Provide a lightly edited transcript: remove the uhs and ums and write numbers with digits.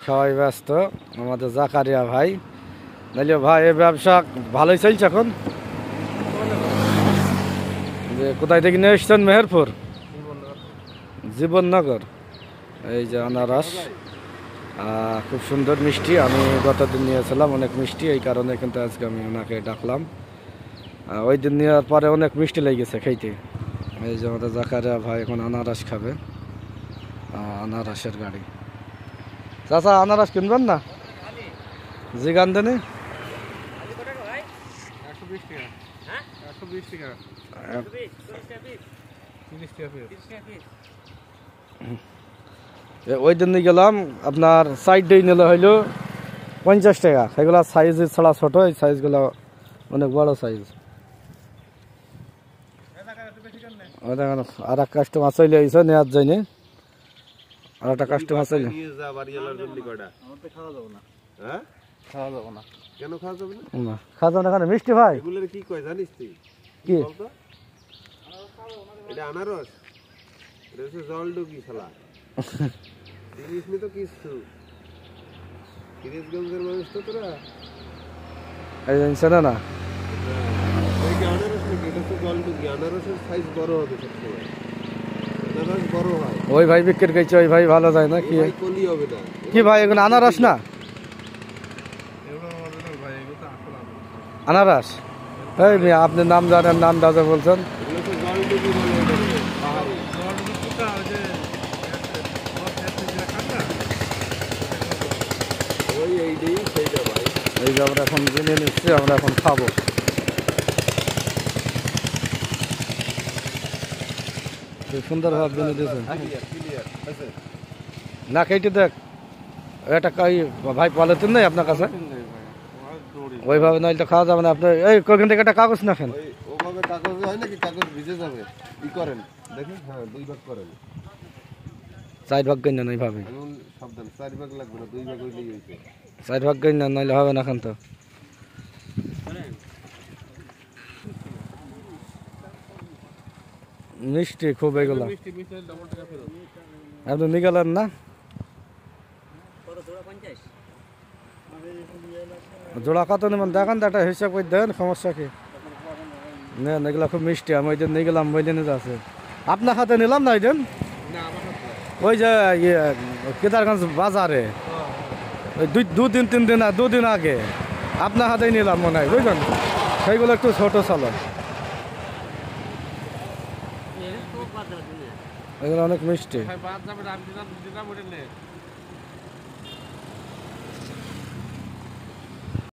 সবাই ব্যস্ত, আমাদের জাকারিয়া ভাই। নাইলে ভাই এই ব্যবসা ভালোই চলছে এখন। যে কোথায় থেকে নিয়ে এসছেন? মেহেরপুর, জীবননগর। এই যে আনারস, খুব সুন্দর মিষ্টি। আমি গতদিন নিয়েছিলাম অনেক মিষ্টি, এই কারণে কিন্তু আজকে আমি ওনাকে ডাকলাম। ওই দিন নেওয়ার পরে অনেক মিষ্টি লেগেছে খাইতে। এই যে আমাদের জাকারিয়া ভাই এখন আনারস খাবে। আনারসের গাড়ি। চাচা আনারস কিনবেন না? জিগান দেনি। ওই দিন নিয়ে গেলাম, আপনার সাইড দিয়ে নিলে হইলো 50 টাকা। সেগুলো সাইজ ছাড়া ছোট, এই সাইজগুলো অনেক বড় সাইজ। আর এক কাস্টমার চলে আইসে, নেওয়ার যায়নি। আর একটা কাস্টমার চলে খাওয়া যাবে না। মিষ্টি ভাই কি কয় জানিস তুই? কি এটা আনারস, এটা হচ্ছে জলডুকি শালা। জিনিস নি তো কিছু। কিরিশগঞ্জের মানুষ তো তোরা। এই জানছে না না ওই কি আনারস নাকি? এটা হচ্ছে জলডুকি। আনারসের সাইজ বড় হবে সবসময়। আনারস বড় হয়। ওই ভাই বিক্রি করছে, ওই ভাই ভালো যায় না কি? কলি হবে না কি ভাই এগুলো আনারস না? আনারস? এই মিয়া আপনি নাম জানেন, নাম দাদা বলছেন। এই যে আমরা এখন কিনে নিচ্ছি, আমরা এখন খাবো। খুব সুন্দর ভাব কিনে দিয়েছেন না? কেটে দেখ, এটা ভাই পলিথিন নেই আপনার কাছে? ওইভাবে নইলে তো খাওয়া যাবে না। আপনার এই কোখান থেকে একটা কাগজ না খেন। ওভাবে কাগজ হয় নাকি? কাগজ ভিজে যাবে। কি করেন দেখেন? হ্যাঁ, 2 ভাগ করেন। 4 ভাগ গেন না এইভাবে। সাবধান, 4 ভাগ লাগবে না, 2 ভাগ হইলেই হইছে। 4 ভাগ গেন না, নইলে হবে না এখন তো। মিষ্টি খুব এগুলো। আপনি নিয়ে গেলেন না? জোড়া কত নেবেন দেখেন তো, একটা হিসাব করে দেন। সমস্যা কি? নেন, এগুলো খুব মিষ্টি। আমি ওই দিন নিয়ে গেলাম, ওই দিনে আছে। আপনার হাতে নিলাম না ওই দিন, ওই যে কেদারগঞ্জ বাজারে, ওই 2 দিন আগে আপনার হাতেই নিলাম মনে হয়, বুঝলেন? সেইগুলো একটু ছোট ছিল, এগুলো অনেক মিষ্টি।